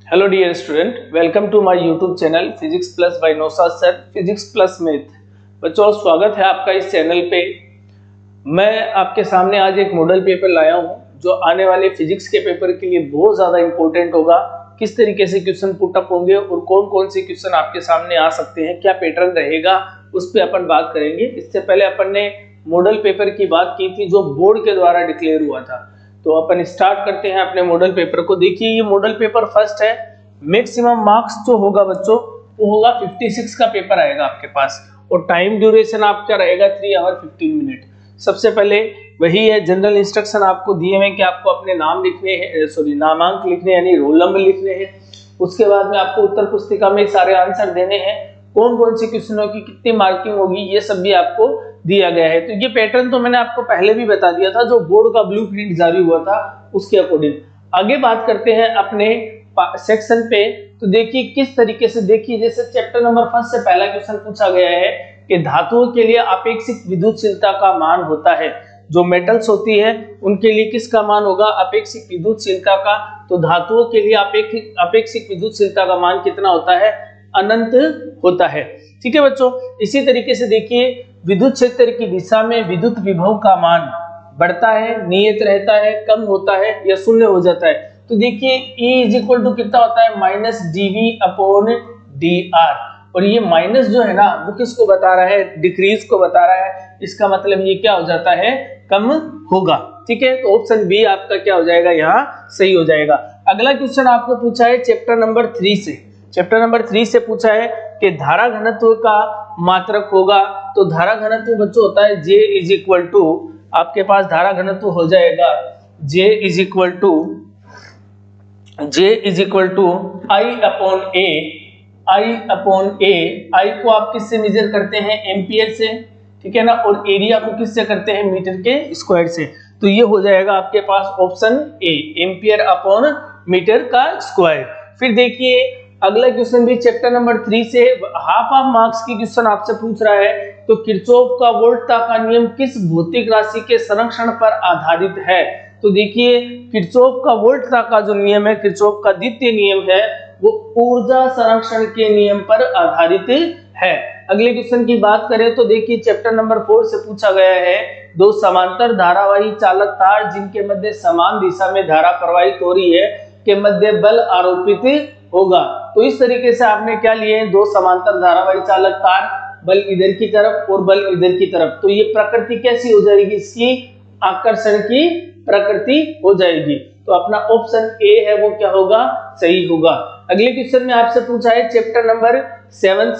Hello dear student, welcome to my YouTube channel physics plus by Naushad sir, physics plus math. बच्चों, स्वागत है आपका इस चैनल पे। मैं आपके सामने आज एक मॉडल पेपर लाया हूं जो आने वाले फिजिक्स के पेपर के लिए बहुत ज़्यादा इंपॉर्टेंट होगा। किस तरीके से क्वेश्चन पुटअप होंगे और कौन कौन से क्वेश्चन आपके सामने आ सकते हैं, क्या पैटर्न रहेगा, उस पर अपन बात करेंगे। इससे पहले अपन ने मॉडल पेपर की बात की थी जो बोर्ड के द्वारा डिक्लेयर हुआ था। तो अपन स्टार्ट करते हैं अपने मॉडल पेपर को। देखिए, ये मॉडल पेपर फर्स्ट है। मैक्सिमम मार्क्स जो होगा बच्चों वो होगा 56 का पेपर आएगा आपके पास, और टाइम ड्यूरेशन आपका रहेगा 3 आवर 15 मिनट। सबसे पहले वही है, जनरल इंस्ट्रक्शन आपको दिए हैं कि आपको अपने नाम लिखने हैं, नामांक लिखने यानी रोल नंबर लिखने हैं। उसके बाद में आपको उत्तर पुस्तिका में सारे आंसर देने हैं। कौन कौन से क्वेश्चनों की कितनी मार्किंग होगी ये सब भी आपको दिया गया है। तो ये पैटर्न तो मैंने आपको पहले भी बता दिया था, जो बोर्ड का ब्लूप्रिंट जारी हुआ था उसके अकॉर्डिंग। आगे बात करते हैं अपने सेक्शन पे। तो देखिए किस तरीके से, देखिए जैसे चैप्टर नंबर 1 से पहला क्वेश्चन पूछा गया है कि धातुओं के लिए अपेक्षित विद्युतशीलता का मान होता है। जो मेटल्स होती है उनके लिए किसका मान होगा? अपेक्षित विद्युतशीलता का। तो धातुओं के लिए अपेक्षित विद्युतशीलता का मान कितना होता है? अनंत होता है। ठीक है बच्चों, इसी तरीके से देखिए विद्युत क्षेत्र की दिशा में विद्युत विभव का मान बढ़ता है, नियत रहता है, कम होता है या शून्य हो जाता है। तो देखिए E इज इक्वल टू कितना होता है? Minus dV upon dr। और ये माइनस जो है ना वो किसको बता रहा है? डिक्रीज को बता रहा है। इसका मतलब ये क्या हो जाता है? कम होगा। ठीक है, तो ऑप्शन बी आपका क्या हो जाएगा? यहाँ सही हो जाएगा। अगला क्वेश्चन आपको पूछा है चैप्टर नंबर 3 से। चैप्टर नंबर 3 से पूछा है कि धारा घनत्व का मात्रक होगा। तो धारा घनत्व बच्चों होता है J इज इक्वल टू, आपके पास धारा घनत्व हो जाएगा J is equal to I upon A. I को आप किससे मेजर करते हैं? एम्पियर से। ठीक है ना, और एरिया को किससे करते हैं? मीटर के स्क्वायर से। तो ये हो जाएगा आपके पास option A, ampere upon metre का स्क्वायर। फिर देखिए अगला क्वेश्चन भी चैप्टर नंबर 3 से हाफ मार्क्स की क्वेश्चन आपसे पूछ रहा है। तो किरचॉफ का वोल्टता का नियम किस भौतिक राशि के संरक्षण पर आधारित है? तो देखिए किरचॉफ का वोल्टता का जो नियम है, किरचॉफ का द्वितीय नियम है, वो ऊर्जा संरक्षण के नियम पर आधारित है। अगले क्वेश्चन की बात करें तो देखिए चैप्टर नंबर 4 से पूछा गया है, दो समांतर धारावाही चालक तार जिनके मध्य समान दिशा में धारा प्रवाहित हो रही है के मध्य बल आरोपित होगा। तो इस तरीके से आपने क्या लिए हैं? दो समांतर धारावाही चालक तार, बल इधर की तरफ और बल इधर की तरफ। तो ये प्रकृति कैसी हो जाएगी? इसकी आकर्षण की प्रकृति हो जाएगी। तो अपना ऑप्शन ए है वो क्या होगा? सही होगा। अगले क्वेश्चन में आपसे पूछा है चैप्टर नंबर 7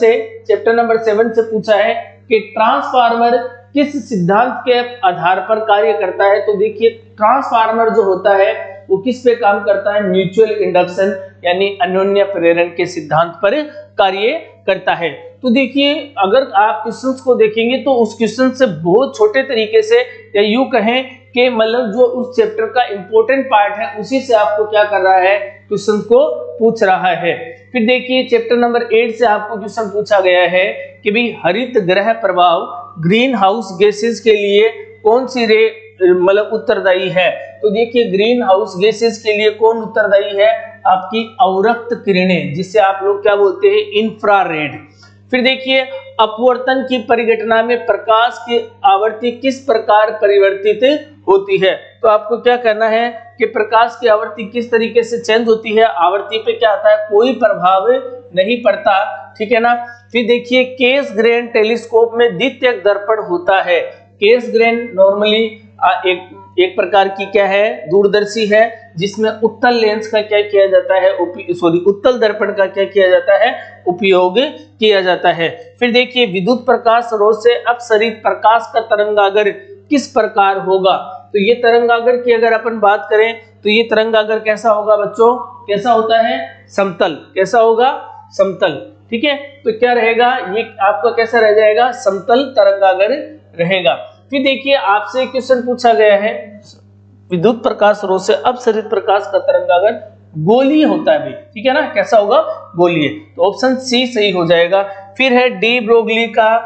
से पूछा है कि ट्रांसफार्मर किस सिद्धांत के आधार पर कार्य करता है? तो देखिए ट्रांसफार्मर जो होता है वो किस पे काम करता है? म्यूचुअल इंडक्शन यानी अन्योन्य प्रेरण के सिद्धांत पर कार्य करता है। तो देखिए अगर आप क्वेश्चंस को देखेंगे तो उस क्वेश्चन से बहुत छोटे तरीके से, या यूं कहें कि मतलब जो उस चैप्टर का इंपॉर्टेंट पार्ट है उसी से आपको क्या कर रहा है? क्वेश्चन को पूछ रहा है। फिर देखिए चैप्टर नंबर 8 से आपको क्वेश्चन पूछा गया है कि भाई हरित गृह प्रभाव ग्रीन हाउस गैसेस के लिए कौन सी रे मतलब उत्तरदायी है? तो देखिए ग्रीन हाउस गैसेस के लिए कौन उत्तरदायी है? आपकी अवरक्त किरणें, जिसे आप लोग क्या बोलते हैं? इंफ्रारेड। फिर देखिए अपवर्तन की परिघटना में प्रकाश की आवृत्ति किस प्रकार परिवर्तित होती है? तो आपको क्या करना है कि प्रकाश की आवृत्ति किस तरीके से चेंज होती है? आवृत्ति पे क्या आता है? कोई प्रभाव नहीं पड़ता। ठीक है ना। फिर देखिए केस ग्रेन टेलीस्कोप में द्वितीयक दर्पण होता है। केस ग्रेन नॉर्मली एक प्रकार की क्या है? दूरदर्शी है, जिसमें उत्तल लेंस का क्या किया जाता है? उत्तल दर्पण का क्या किया जाता है? उपयोग किया जाता है। फिर देखिए विद्युत प्रकाश स्रोत से अपसरित प्रकाश का तरंगागर किस प्रकार होगा? तो ये तरंगागर की अगर अपन बात करें तो ये तरंगागर कैसा होगा बच्चों? कैसा होता है? समतल। कैसा होगा? समतल। ठीक है, तो क्या रहेगा? ये आपका कैसा रह जाएगा? समतल तरंगागर रहेगा। फिर देखिए आपसे क्वेश्चन पूछा गया है, विद्युत प्रकाश स्रोत से अपसरित प्रकाश का तरंगागर गोलीय होता है भाई। ठीक है ना, कैसा होगा? गोलीय। तो ऑप्शन सी सही हो जाएगा। फिर है डी ब्रोगली का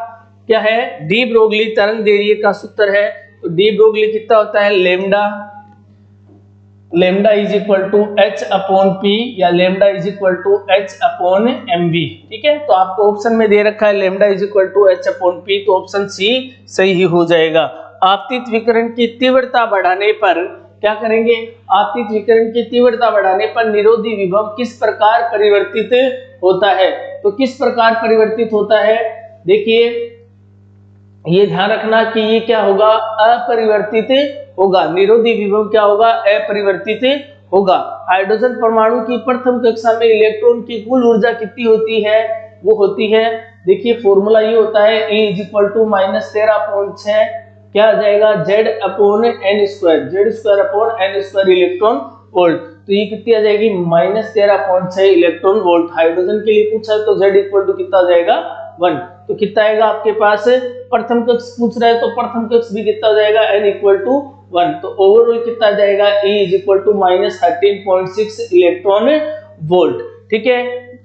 क्या है? डी ब्रोगली तरंग दैर्ध्य का सूत्र है। तो डी ब्रोगली कितना होता है? Lambda lambda is equal to h upon p या lambda is equal to h upon m v. ठीक है, तो आपको ऑप्शन में दे रखा है lambda is equal to h upon p, तो ऑप्शन सी सही हो जाएगा। आपतित विकिरण की तीव्रता बढ़ाने पर क्या करेंगे, आपतित विकिरण की तीव्रता बढ़ाने पर निरोधी विभव किस प्रकार परिवर्तित होता है। तो किस प्रकार परिवर्तित होता है, देखिए ये ध्यान रखना कि ये क्या होगा, अपरिवर्तित होगा। निरोधी विभव क्या होगा, अपरिवर्तित होगा। हाइड्रोजन परमाणु की प्रथम कक्षा में इलेक्ट्रॉन की कुल ऊर्जा कितनी होती है, वो होती है, देखिए फॉर्मूला ये होता है E इज इक्वल टू -13/6 क्या आ जाएगा, Z upon n square, Z square upon n square electron volt. तो ये कितनी आ जाएगी, -13.6 इलेक्ट्रॉन वोल्ट। हाइड्रोजन के लिए पूछा है तो Z इक्वल टू कितना आ जाएगा, 1। तो कितना आएगा आपके पास, प्रथम कक्ष पूछ रहा है तो प्रथम कक्ष भी कितना हो जाएगा, n इक्वल टू 1। तो ओवरऑल कितना आ जाएगा, E is equal to -13.6 electron volt. ठीक है,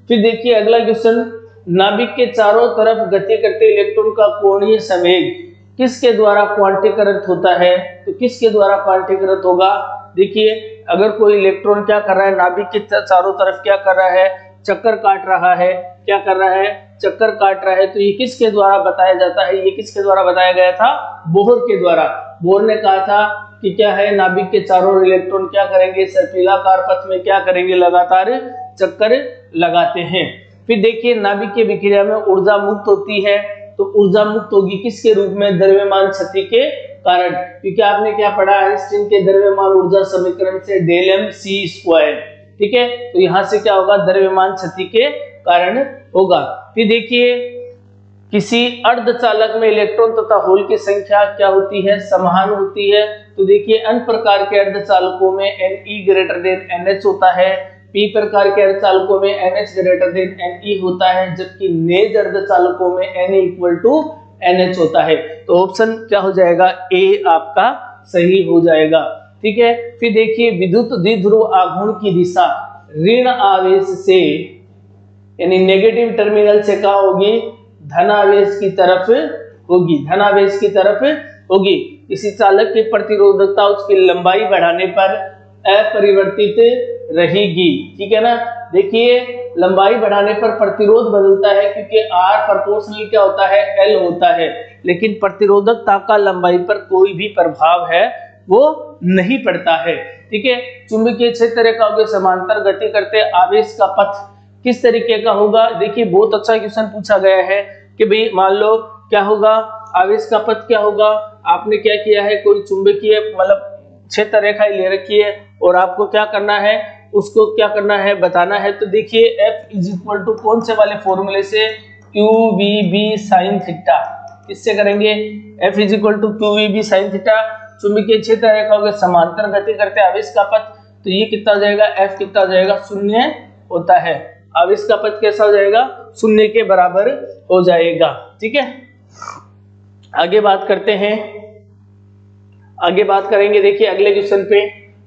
फिर देखिए अगला क्वेश्चन, नाभिक के चारों तरफ गति करते इलेक्ट्रॉन का कोणीय संवेग किसके द्वारा क्वांटीकृत होता है। तो किसके द्वारा क्वांटीकृत होगा, देखिए अगर कोई इलेक्ट्रॉन क्या कर रहा है, नाभिक के चारों तरफ क्या कर रहा है, चक्कर काट रहा है, क्या कर रहा है, चक्कर काट रहा है, तो ये किसके द्वारा बताया जाता है, ये किसके द्वारा बताया गया था, बोहर के द्वारा। बोहर ने कहा था कि क्या है, नाभिक के चारों ओर इलेक्ट्रॉन क्या करेंगे, सर्पिलाकार पथ में क्या करेंगे, लगातार चक्कर लगाते हैं। फिर देखिए नाभिक की विक्रिया में ऊर्जा मुक्त होती है, तो ऊर्जा मुक्त होगी किसके रूप में, द्रव्यमान क्षति के कारण, क्योंकि आपने क्या पढ़ा आइंस्टीन के द्रव्यमान ऊर्जा समीकरण से डेल एम सी स्क्वायर। ठीक है, तो यहां से क्या होगा, द्रव्यमान क्षति के कारण होगा। फिर देखिए किसी अर्धचालक में इलेक्ट्रॉन तथा होल की संख्या क्या होती है, समान होती है। तो देखिए अन्य प्रकार के अर्धचालकों में Ne ग्रेटर देन NH होता है, पी प्रकार के अर्धचालकों में NH ग्रेटर देन Ne होता है, जबकि नेज अर्धचालकों में Na इक्वल टू NH होता है। तो ऑप्शन क्या हो जाएगा, ए आपका सही हो जाएगा। ठीक है, फिर देखिए विद्युत द्विध्रुव आघूर्ण की दिशा ऋण आवेश से यानी नेगेटिव टर्मिनल से क्या होगी, धनावेश की तरफ होगी, धनावेश की तरफ होगी। किसी चालक की प्रतिरोधकता उसकी लंबाई बढ़ाने पर अपरिवर्तित रहेगी। ठीक है ना, देखिए लंबाई बढ़ाने पर प्रतिरोध बदलता है, क्योंकि R प्रोपोर्शनल क्या होता है, L होता है, लेकिन प्रतिरोधकता का लंबाई पर कोई भी प्रभाव है वो नहीं पड़ता है। ठीक है, चुंबकीय क्षेत्र रेखा के समांतर गति करते आवेश का पथ किस तरीके का होगा। देखिए बहुत अच्छा क्वेश्चन पूछा गया है कि भाई मान लो क्या होगा, आवेश का पथ क्या होगा। आपने क्या किया है, कोई चुंबकीय मतलब क्षेत्र रेखा ले रखी है और आपको क्या करना है, उसको क्या करना है बताना है। तो देखिए F इज इक्वल टू कौन से वाले फॉर्मूले से, QVB sin थीटा, किससे करेंगे, F is equal to QVB sin theta. चुंबकीय क्षेत्र रेखा के समांतर गति करते आवेश का पथ, तो ये कितना हो जाएगा, F कितना हो जाएगा, 0 होता है। आवेश का पथ कैसा हो जाएगा, 0 के बराबर हो जाएगा। ठीक है, आगे बात करते हैं, आगे बात करेंगे देखिए अगले क्वेश्चन पे।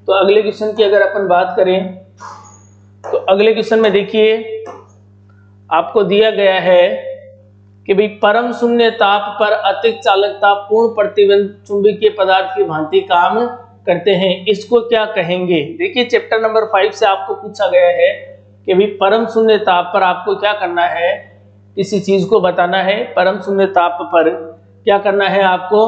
तो अगले क्वेश्चन की अगर अपन बात करें तो अगले क्वेश्चन में देखिए आपको दिया गया है कि भाई परम शून्य ताप पर अतिरिक्त चालकता पूर्ण प्रतिबंध चुंबकीय पदार्थ की भांति काम करते हैं, इसको क्या कहेंगे। देखिए चैप्टर नंबर 5 से आपको पूछा गया है कि भाई परम शून्य ताप पर आपको क्या करना है, किसी चीज को बताना है। परम शून्य ताप पर क्या करना है आपको,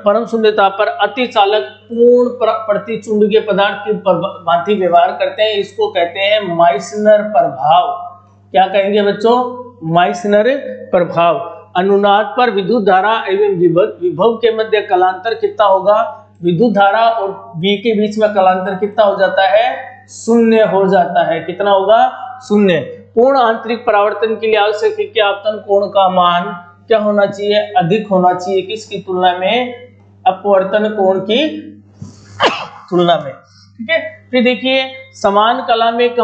परम शून्य ताप पर अति चालक पूर्ण प्रतिचुंबकीय पदार्थ की भांति व्यवहार करते हैं, इसको कहते हैं माइसनर प्रभाव। क्या कहेंगे बच्चों, माइसनर प्रभाव। अनुनाद पर विद्युत धारा एवं विभव के मध्य कलांतर कितना होगा, विद्युत धारा और V के बीच में कलांतर कितना हो जाता है, 0 हो जाता है। कितना होगा, 0। पूर्ण आंतरिक परावर्तन के लिए आवश्यक है कि आपतन कोण का मान क्या होना चाहिए, अधिक होना चाहिए, किसकी तुलना में, अपवर्तन कोण की तुलना में। ठीक है, फिर देखिए समान कला में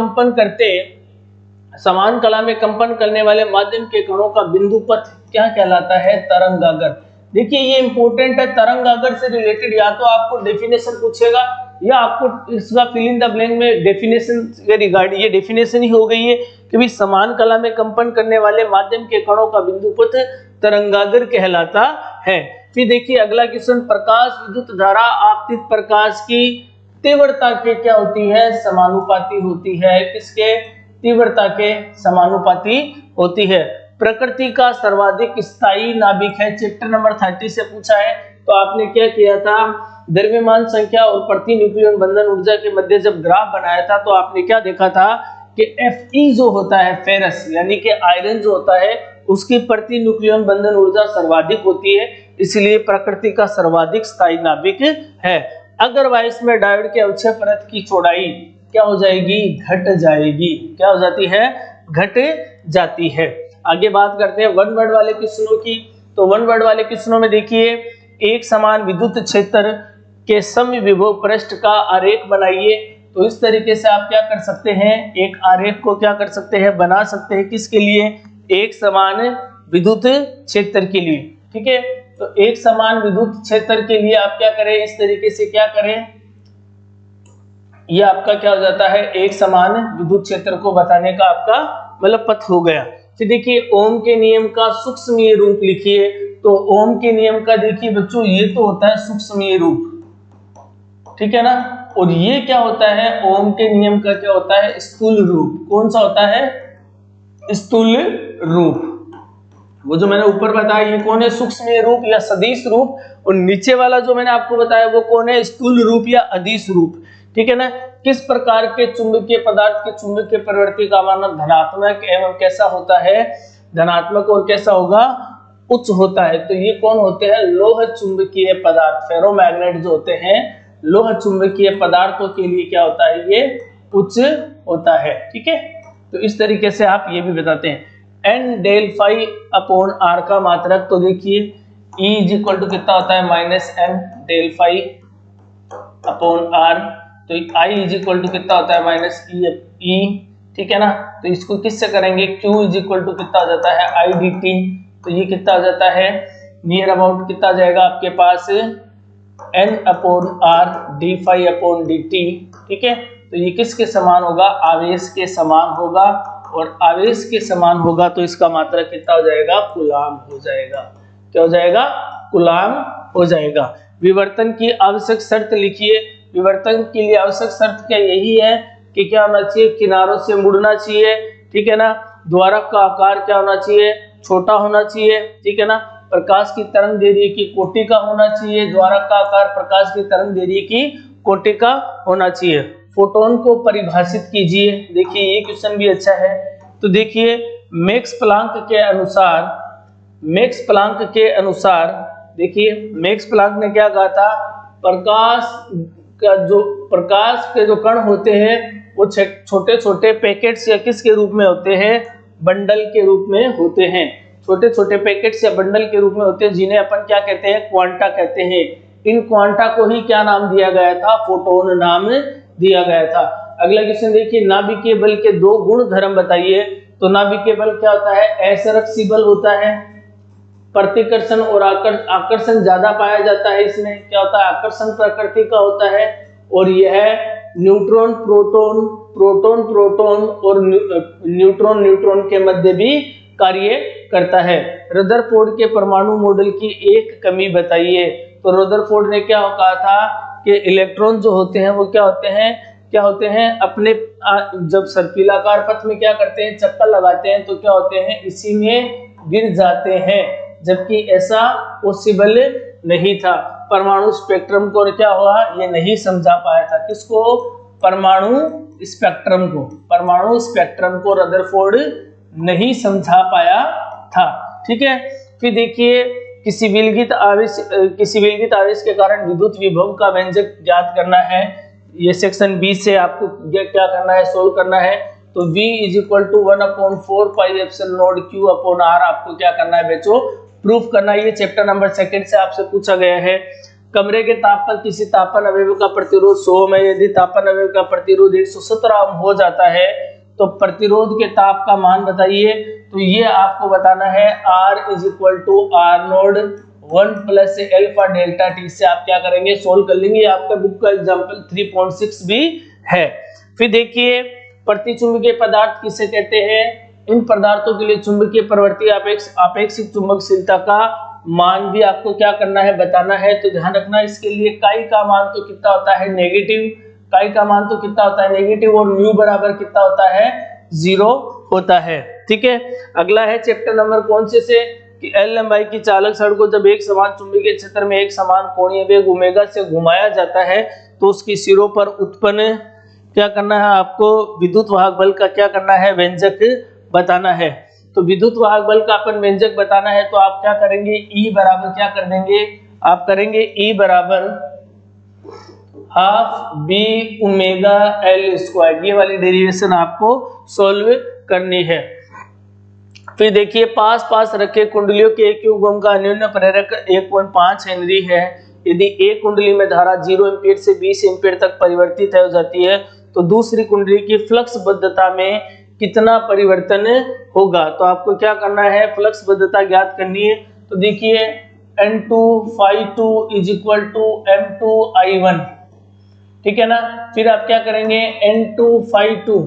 कंपन करने वाले माध्यम के कणों का बिंदु पथ क्या कहलाता है, तरंगागर। देखिए ये इंपॉर्टेंट है, तरंगागर से रिलेटेड या तो आपको डेफिनेशन पूछेगा या आपको इसका फिल इन द ब्लैंक में डेफिनेशन के रिगार्डिंग, ये डेफिनेशन ही हो गई है कि भी समान कला में कंपन करने वाले माध्यम के कणों का बिंदु पथ तरंगागर कहलाता है। फिर देखिए अगला क्वेश्चन, प्रकाश विद्युत धारा आपतित प्रकाश की तीव्रता के क्या होती है, समानुपाती होती है। किसके? तीव्रता के समानुपाती होती है। प्रकृति का सर्वाधिक स्थायी नाभिक है, चैप्टर नंबर 30 से पूछा है। तो आपने क्या किया था, द्रव्यमान संख्या और प्रति न्यूक्लियन बंधन ऊर्जा के मध्य जब ग्राफ बनाया था तो आपने क्या देखा था कि Fe जो होता है फेरस यानी कि आयरन जो होता है उसकी प्रति न्यूक्लियन बंधन ऊर्जा सर्वाधिक होती है, इसलिए प्रकृति का सर्वाधिक स्थायी नाभिक है। अदरवाइज में डायोड के अवक्षय परत की चौड़ाई क्या हो जाएगी, घट जाएगी। क्या हो जाती है, घट जाती है। आगे बात करते हैं वन वर्ड वाले क्वेश्चनों की। तो वन वर्ड वाले क्वेश्चनों में देखिए, एक समान विद्युत क्षेत्र के समविभव पृष्ठ का आरेख बनाइए। तो इस तरीके से आप क्या कर सकते हैं, एक आरेख को क्या कर सकते हैं, बना सकते हैं। किसके लिए, एक समान विद्युत क्षेत्र के लिए। ठीक है, तो एक समान विद्युत क्षेत्र के लिए आप क्या करें, इस तरीके से क्या करें, ये आपका क्या हो जाता है, एक समान विद्युत क्षेत्र को बताने का आपका मतलब पथ हो गया। तो देखिए ओम के नियम का सूक्ष्मीय रूप लिखिए। तो ओम के नियम का देखिए बच्चों, ये तो होता है सूक्ष्मीय रूप, ठीक है ना, और ये क्या होता है, ओम के नियम का क्या होता है, स्थूल रूप। कौन सा होता है, स्थूल रूप। वो जो मैंने ऊपर बताया ये कौन है, सूक्ष्मीय रूप या सदिश रूप, और नीचे वाला जो मैंने आपको बताया वो कौन है, स्थूल रूप या अदिश रूप। ठीक है ना। किस प्रकार के चुंबकीय पदार्थ के चुंबकीय प्रवृत्ति का मान धनात्मक एवं कैसा होता है, धनात्मक और कैसा होगा, उच्च होता है। तो ये कौन होते हैं, लोह चुंबकीय पदार्थ, फेरोमैग्नेट जो होते हैं लोह चुंबकीय पदार्थों के लिए क्या होता है, ये उच्च होता है। ठीक है, तो इस तरीके से आप ये भी बताते हैं। N del phi upon r का मात्रक, तो देखिए E इज इक्वल टू कितना होता है, minus n del phi upon r. तो I इज इक्वल टू कितना होता है, माइनस ई। ठीक है ना, तो इसको किससे करेंगे, Q इज इक्वल टू कितना हो जाता है, I dt। तो ये कितना हो जाता है, नियर अबाउट कितना जाएगा आपके पास, N upon r d phi upon d t. ठीक है, तो ये किसके समान होगा, आवेश के समान होगा, और आवेश के समान होगा तो इसका मात्रक कितना हो जाएगा, कूलाम हो जाएगा। क्या हो जाएगा, कूलाम हो जाएगा। विवर्तन की आवश्यक शर्त लिखिए। विवर्तन के लिए आवश्यक शर्त क्या यही है कि क्या होना चाहिए, किनारों से मुड़ना चाहिए। ठीक है ना, द्वारक का आकार क्या होना चाहिए, छोटा होना चाहिए। ठीक है ना, प्रकाश की तरंग दैर्ध्य की कोटि का होना चाहिए। द्वारक का आकार प्रकाश की तरंग दैर्ध्य की कोटि का होना चाहिए। फोटोन को परिभाषित कीजिए। देखिए ये क्वेश्चन भी अच्छा है। तो देखिए मैक्स प्लांक के अनुसार देखिए मैक्स प्लांक ने क्या कहा था, प्रकाश के जो कण होते हैं वो छोटे छोटे पैकेट्स या किसके रूप में होते हैं, बंडल के रूप में होते हैं। छोटे छोटे पैकेट्स या बंडल के रूप में होते हैं, जिन्हें अपन क्या कहते हैं, क्वांटा कहते हैं। इन क्वांटा को ही क्या नाम दिया गया था, फोटोन नाम दिया गया था। अगला क्वेश्चन देखिए, नाभिकीय बल के दो गुण धर्म बताइए। तो नाभिकीय बल क्या होता है, असंरक्षी होता है, प्रतिकर्षण और आकर्षण ज्यादा पाया जाता है। इसमें क्या होता है, आकर्षण प्रकृति का होता है, और यह न्यूट्रॉन प्रोटॉन और न्यूट्रॉन के मध्य भी कार्य करता है। रदरफोर्ड के परमाणु मॉडल की एक कमी बताइए। तो रदरफोर्ड ने क्या कहा था कि इलेक्ट्रॉन जो होते हैं वो क्या होते हैं अपने जब सर्पिलाकार पथ में क्या करते हैं, चक्कर लगाते हैं, तो क्या होते हैं, इसी में गिर जाते हैं, जबकि ऐसा पॉसिबल नहीं था। परमाणु स्पेक्ट्रम को क्या हुआ, ये नहीं समझा पाया था। किसको, परमाणु स्पेक्ट्रम को रदरफोर्ड नहीं समझा पाया था। ठीक है, फिर देखिए किसी विलगित आवेश के कारण विद्युत विभव का व्यंजक ज्ञात करना है। ये सेक्शन 20 से आपको क्या करना है, सोल्व करना है। तो V is equal to 1/4 pi epsilon naught Q upon R आपको क्या करना है बच्चों, प्रूफ करना है। ये चैप्टर नंबर 2 से आपसे पूछा गया है। कमरे के ताप पर किसी तापन अवयव का प्रतिरोध 100 ओम है। यदि तापन अवयव का प्रतिरोध 117 ओम हो जाता है तो प्रतिरोध के ताप का मान बताइए। तो ये आपको बताना है R is equal to R naught 1 plus alpha delta t से आप क्या करेंगे, सोल्व कर लेंगे। आपका बुक का एग्जांपल 3.6 भी है। फिर देखिए प्रतिचुंबकीय पदार्थ किसे कहते हैं। इन पदार्थों के लिए चुंबकीय प्रवृत्ति आपेक्षिक चुंबकशीलता का मान भी आपको क्या करना है, बताना है। तो ध्यान रखना इसके लिए काई का मान तो कितना होता है, नेगेटिव। काई का मान तो कितना होता है नेगेटिव, और म्यू बराबर कितना होता है 0 होता है। ठीक है, अगला है चैप्टर नंबर कौन से कि एल लंबाई की चालक छड़ को जब एक समान चुंबकीय क्षेत्र में एक समान कोणीय वेग ओमेगा से घुमाया जाता है तो उसकी सिरों पर उत्पन्न क्या करना है आपको, विद्युत वाहक बल का क्या करना है, व्यंजक बताना है। तो विद्युत वाहक बल का अपन व्यंजक बताना है तो आप क्या करेंगे, E बराबर क्या कर देंगे, आप करेंगे E बराबर half b omega l square. ये वाली डेरिवेशन आपको सोल्व करनी है। फिर देखिए पास रखे कुंडलियों के एक युग्म का अन्योन्य प्रेरक 1.5 हेनरी है। यदि एक कुंडली में धारा 0 एम्पीयर से 20 एम्पीयर तक परिवर्तित हो जाती है तो दूसरी कुंडली की फ्लक्स बद्धता में कितना परिवर्तन होगा। तो आपको क्या करना है, फ्लक्स बद्धता ज्ञात करनी है। तो देखिए N2 phi2 is equal to M2 I1, ठीक है ना। फिर आप क्या करेंगे, N2 phi2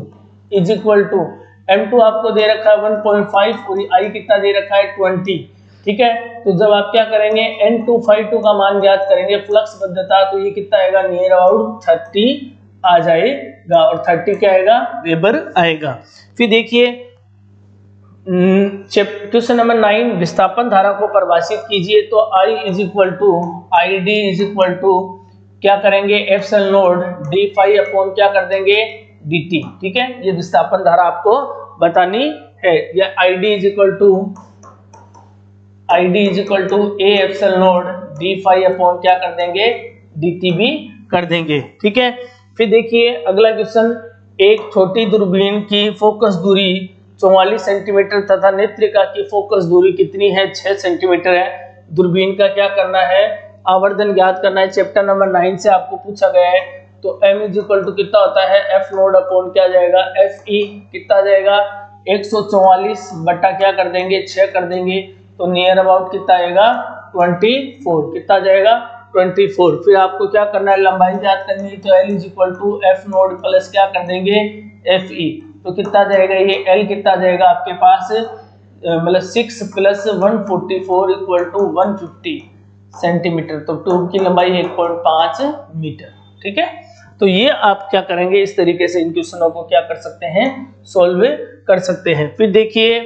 is equal to M2 आपको दे रखा है 1.5 और I कितना दे रखा है 20, ठीक है। तो जब आप क्या करेंगे N2 phi2 का मान ज्ञात करेंगे फ्लक्स बद्धता, तो ये कितना आएगा, नियर अबाउट 30 आ जाएगा, और 30 क्या आएगा, वेबर आएगा। फिर देखिए क्वेश्चन नंबर 9, विस्थापन धारा को परिभाषित कीजिए। तो I is equal to I d is equal to क्या करेंगे, epsilon naught d phi upon क्या कर देंगे dt, ठीक है। ये विस्थापन धारा आपको बतानी है। या I d is equal to a epsilon naught d phi upon क्या कर देंगे dt भी कर देंगे, ठीक है। फिर देखिए अगला क्वेश्चन, एक छोटी दूरबीन की फोकस दूरी 44 सेंटीमीटर तथा नेत्रिका की फोकस दूरी कितनी है, 6 सेंटीमीटर है। दूरबीन का क्या करना है, आवर्धन ज्ञात करना है। चैप्टर नंबर 9 से आपको पूछा गया है। तो m इज इक्वल टू कितना होता है, एफ नोड अपॉन क्या जाएगा, एफ ई कितना जाएगा 144 बट्टा क्या कर देंगे 6 कर देंगे, तो नियर अबाउट कितना आएगा 24, कितना जाएगा 24। फिर आपको क्या करना है, लंबाई ज्ञात करनी है। तो L is equal to f naught plus क्या कर देंगे एफ ई, तो कितना जाएगा ये L कितना जाएगा आपके पास, मतलब 6 प्लस 144 इक्वल टू 150 सेंटीमीटर। तो ट्यूब की लंबाई 1.5 मीटर, ठीक है। तो ये आप क्या करेंगे, इस तरीके से इन क्वेश्चनों को क्या कर सकते हैं, सोल्व कर सकते हैं। फिर देखिए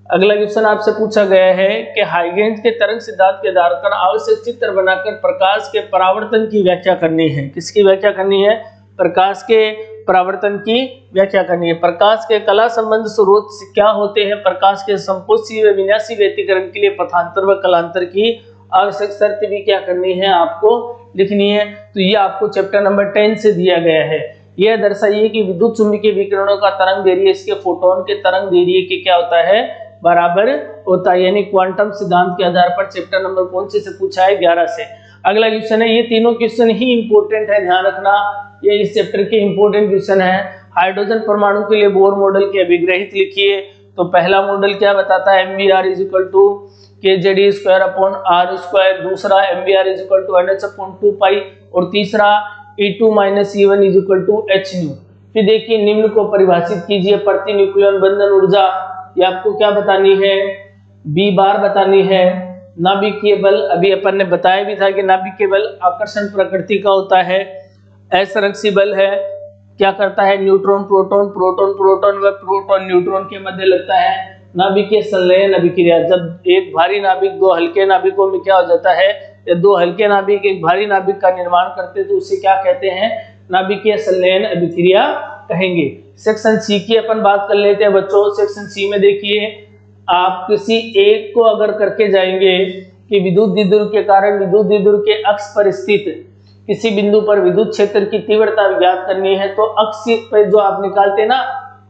अगला क्वेश्चन आपसे पूछा गया है कि हाइगेंस के तरंग सिद्धांत के आधार पर आवश्यक चित्र बनाकर प्रकाश के परावर्तन की व्याख्या करनी है। किसकी व्याख्या करनी है, प्रकाश के परावर्तन की व्याख्या करनी है। प्रकाश के कला संबंध स्रोत क्या होते हैं, प्रकाश के संपोषी व विनाशी व्यतिकरण के लिए पथांतर व कलांतर की आवश्यक शर्त भी क्या करनी है, आपको लिखनी है। तो ये आपको चैप्टर नंबर 10 से दिया गया है। यह दर्शाइए कि विद्युत चुंबकीय विकिरणों का तरंग दैर्ध्य इसके फोटोन के तरंग दैर्ध्य के क्या होता है, बराबर होता है। यानी क्वांटम सिद्धांत के आधार पर चैप्टर नंबर कौन से पूछा है, 11 से। अगला क्वेश्चन है, ये तीनों क्वेश्चन ही इंपॉर्टेंट है, ध्यान रखना, ये इस चैप्टर के इंपॉर्टेंट क्वेश्चन है। हाइड्रोजन परमाणु के लिए बोर मॉडल के अभिग्रहित लिखिए। तो पहला मॉडल क्या बताता है, MVR is equal to kZe square upon r square, दूसरा MVR is equal to NH upon 2 pi, और तीसरा E2 minus E1 is equal to h nu. फिर देखिए निम्न को परिभाषित कीजिए। प्रति न्यूक्लियन बंधन ऊर्जा ये आपको क्या बतानी है, B बार बतानी है। नाभिकीय बल अभी अपन ने बताया भी था कि नाभिकीय बल आकर्षण प्रकृति का होता है। असंरक्षी बल है, क्या करता है, न्यूट्रॉन प्रोटॉन, प्रोटॉन प्रोटॉन व प्रोटॉन न्यूट्रॉन के मध्य लगता है। नाभिकीय संलयन अभिक्रिया, जब एक भारी नाभिक दो हल्के नाभिकों में क्या हो जाता है, या दो हल्के नाभिक एक भारी नाभिक का निर्माण करते तो उसे क्या कहते हैं, नाभिकीय संलयन अभिक्रिया कहेंगे। सेक्शन सी की अपन बात कर लेते हैं बच्चों। सेक्शन सी में देखिए आप किसी एक को अगर करके जाएंगे कि विद्युत द्विध्रुव के कारण विद्युत द्विध्रुव के अक्ष पर स्थित किसी बिंदु पर विद्युत क्षेत्र की तीव्रता ज्ञात करनी है, तो अक्ष पर जो आप निकालते हैं ना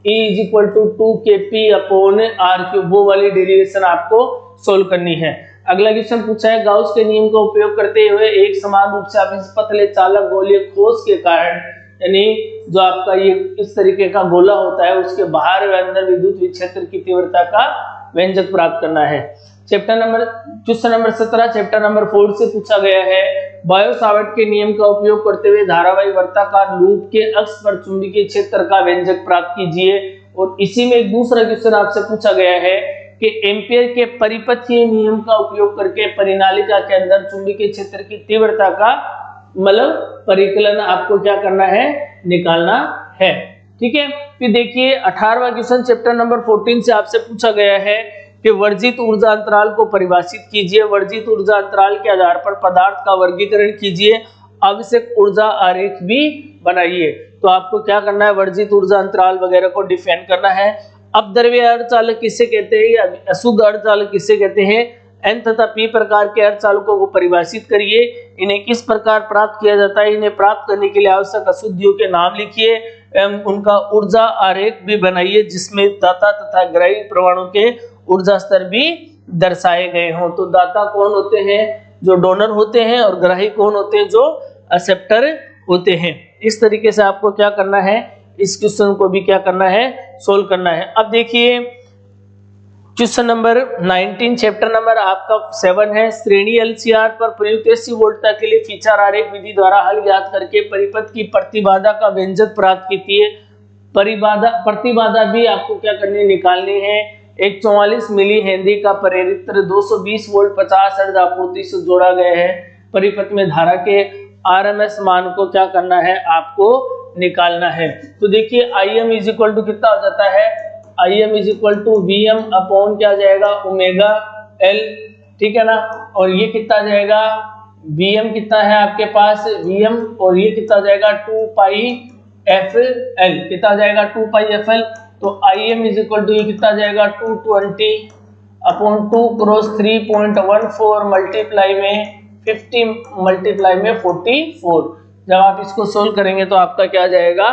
E is equal to 2kp upon r3, वो वाली डेरिवेशन आपको सोल्व करनी है। अगला क्वेश्चन पूछा है, गाउस के नियम का उपयोग करते हुए एक समान रूप से आप इस पतले चालक गोलीय ठोस के कारण, यानी जो आपका ये इस तरीके का गोला होता है उसके बाहर व अंदर विद्युत क्षेत्र की तीव्रता का व्यंजक प्राप्त करना है। क्वेश्चन नंबर 17 चैप्टर नंबर 4 से पूछा गया है। बायो सावर्ट के नियम का उपयोग करते हुए धारावाही वर्ताकार लूप के अक्ष पर चुंबकीय क्षेत्र का व्यंजक प्राप्त कीजिए। और इसी में एक दूसरा क्वेश्चन आपसे पूछा गया है कि एम्पियर के परिपथीय नियम का उपयोग करके परिनालिका के अंदर चुंबकीय क्षेत्र की तीव्रता का मतलब परिकलन आपको क्या करना है, निकालना है। ठीक है, फिर देखिए 18वां क्वेश्चन चैप्टर नंबर 14 से आपसे पूछा गया है कि वर्जित ऊर्जा अंतराल को परिभाषित कीजिए। वर्जित ऊर्जा अंतराल के आधार पर पदार्थ का वर्गीकरण कीजिए, आवश्यक ऊर्जा आरेख भी बनाइए। तो आपको क्या करना है, वर्जित ऊर्जा अंतराल वगैरह को डिफाइन करना है। अपद्रव्य अर्धचालक किसे कहते हैं या अशुद्ध अर्धचालक किसे कहते हैं, एन तथा पी प्रकार के अर्धचालकों को परिभाषित करिए। इन्हें किस प्रकार प्राप्त किया जाता है, इन्हें प्राप्त करने के लिए आवश्यक अशुद्धियों के नाम लिखिए एवं उनका ऊर्जा आरेख भी बनाइए जिसमें दाता तथा ग्राही परमाणु के ऊर्जा स्तर भी दर्शाए गए हों। तो दाता कौन होते हैं, जो डोनर होते हैं, और ग्राही कौन होते हैं, जो एक्सेप्टर होते हैं। इस तरीके से आपको क्या करना है, इस क्वेश्चन को भी क्या करना है, सोल्व करना है। अब देखिए क्वेश्चन नंबर 19 चैप्टर नंबर आपका 7 है। श्रेणी एलसीआर पर प्रयुक्त एसी वोल्टता के लिए फीचर आरेख विधि द्वारा हल ज्ञात करके परिपथ की प्रतिबाधा का व्यंजक प्राप्त कीजिए। प्रतिबाधा भी आपको क्या करनी, निकालनी है। एक 44 मिली हेनरी का प्रेरित्र 220 वोल्ट 50 हर्ट्ज आपूर्ति से जोड़ा गया है। परिपथ में धारा के आरएमएस मान को क्या करना है, आपको निकालना है। तो देखिए Im इज इक्वल टू कितना हो जाता है, Im is equal to Vm upon क्या जाएगा, ओमेगा L, ठीक है ना। और ये कितना जाएगा, Vm कितना है आपके पास, Vm, और ये कितना जाएगा 2 पाई FL, कितना जाएगा 2 पाई FL। तो Im इज इक्वल टू ये कितना जाएगा 220 अपॉन 2 क्रॉस 3.14 मल्टीप्लाई में 50 मल्टीप्लाई में 44। जब आप इसको सोल्व करेंगे तो आपका क्या जाएगा,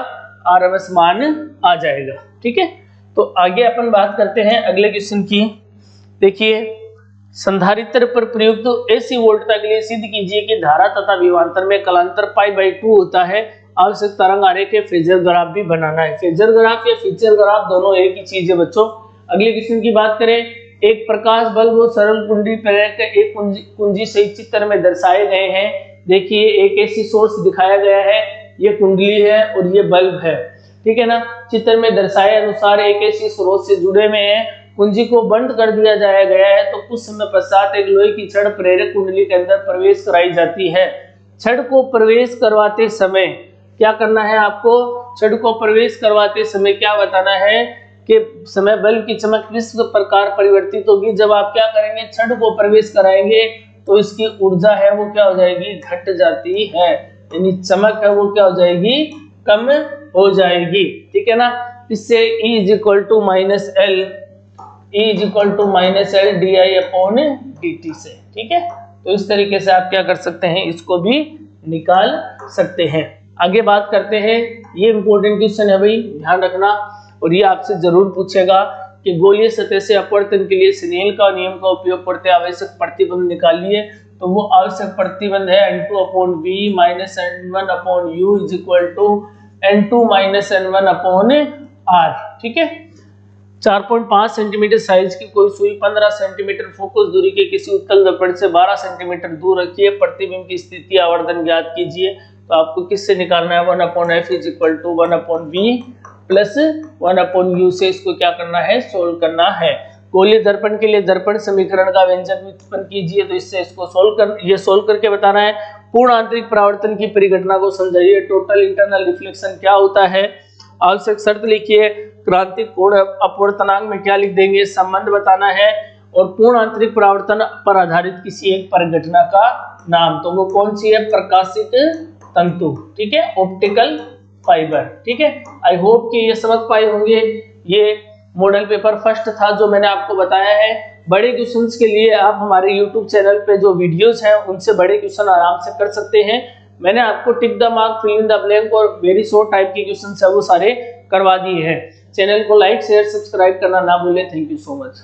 आरएमएस मान आ जाएगा। ठीक है, तो आगे अपन बात करते हैं अगले क्वेश्चन की। देखिए संधारित्र पर प्रयुक्त एसी वोल्टता के लिए सिद्ध कीजिए कि धारा तथा विभवांतर में कलांतर π/2 होता है। आवश्यक तरंग आरेख के फेजर ग्राफ भी बनाना है। फेजर ग्राफ या फीचर ग्राफ दोनों एक ही चीज है बच्चों। अगले क्वेश्चन की बात करें, एक प्रकाश बल्ब और सरल कुंडली प्रेरक एक कुंजी सही चित्र में दर्शाए गए हैं। देखिए एक एसी सोर्स दिखाया गया है, ये कुंडली है और ये बल्ब है, ठीक है ना। चित्र में दर्शाए अनुसार एक एसी स्रोत से जुड़े हुए हैं, कुंजी को बंद कर दिया जाया गया है तो कुछ समय पश्चात एक लोहे की छड़ प्रेरक कुंडली के अंदर प्रवेश कराई जाती है। छड़ को प्रवेश करवाते समय क्या करना है आपको, छड़ को प्रवेश करवाते समय क्या बताना है कि समय बल्ब की चमक किस प्रकार परिवर्तित होगी। जब आप क्या करेंगे, छड़ को प्रवेश कराएंगे तो इसकी ऊर्जा है वो क्या हो जाएगी, घट जाती है, यानी चमक है वो क्या हो जाएगी, कम हो जाएगी। ठीक है ना। इससे E is equal to minus l di/dt से। ठीक है, तो इस तरीके से आप क्या कर सकते हैं, इसको भी निकाल सकते हैं। आगे बात करते हैं, ये इंपॉर्टेंट क्वेश्चन है भाई, ध्यान रखना, और ये आपसे जरूर पूछेगा कि गोलीय सतह से अपवर्तन के लिए स्नेल का नियम का उपयोग करते आवश्यक प्रतिबंध निकालिए। तो वो आवश्यक प्रतिबंध है N2/V - N1/U is equal to N2 - N1/R। ठीक है, 4.5 सेंटीमीटर साइज की कोई सुई 15 सेंटीमीटर फोकस दूरी के किसी उत्तल दर्पण से 12 सेंटीमीटर दूर रखिए। प्रतिबिंब की स्थिति आवर्धन ज्ञात कीजिए। तो आपको किससे निकालना है, 1/F is equal to 1/V plus 1/U से इसको क्या करना है, सोल्व करना है। गोलीय दर्पण के लिए दर्पण समीकरण का व्यंजक व्युत्पन्न कीजिए। तो इससे इसको सोल्व करके बताना है। पूर्ण आंतरिक परावर्तन की परिघटना को समझाइए। टोटल इंटरनल रिफ्लेक्शन क्या होता है, आवश्यक शर्त लिखिए। क्रांतिक कोण अपवर्तनांक में क्या लिख देंगे, संबंध बताना है। और पूर्ण आंतरिक परावर्तन पर आधारित किसी एक परिघटना का नाम, तो वो कौन सी है, प्रकाशित तंतु। ठीक है, ऑप्टिकल फाइबर। ठीक है, आई होप कि ये समझ पाए होंगे। ये मॉडल पेपर फर्स्ट था जो मैंने आपको बताया है। बड़े क्वेश्चंस के लिए आप हमारे YouTube चैनल पे जो वीडियोस हैं उनसे बड़े क्वेश्चन आराम से कर सकते हैं। मैंने आपको tick the mark, fill in the blank और वेरी शॉर्ट टाइप के क्वेश्चन है वो सारे करवा दिए हैं। चैनल को लाइक शेयर सब्सक्राइब करना ना भूलें। Thank you so much.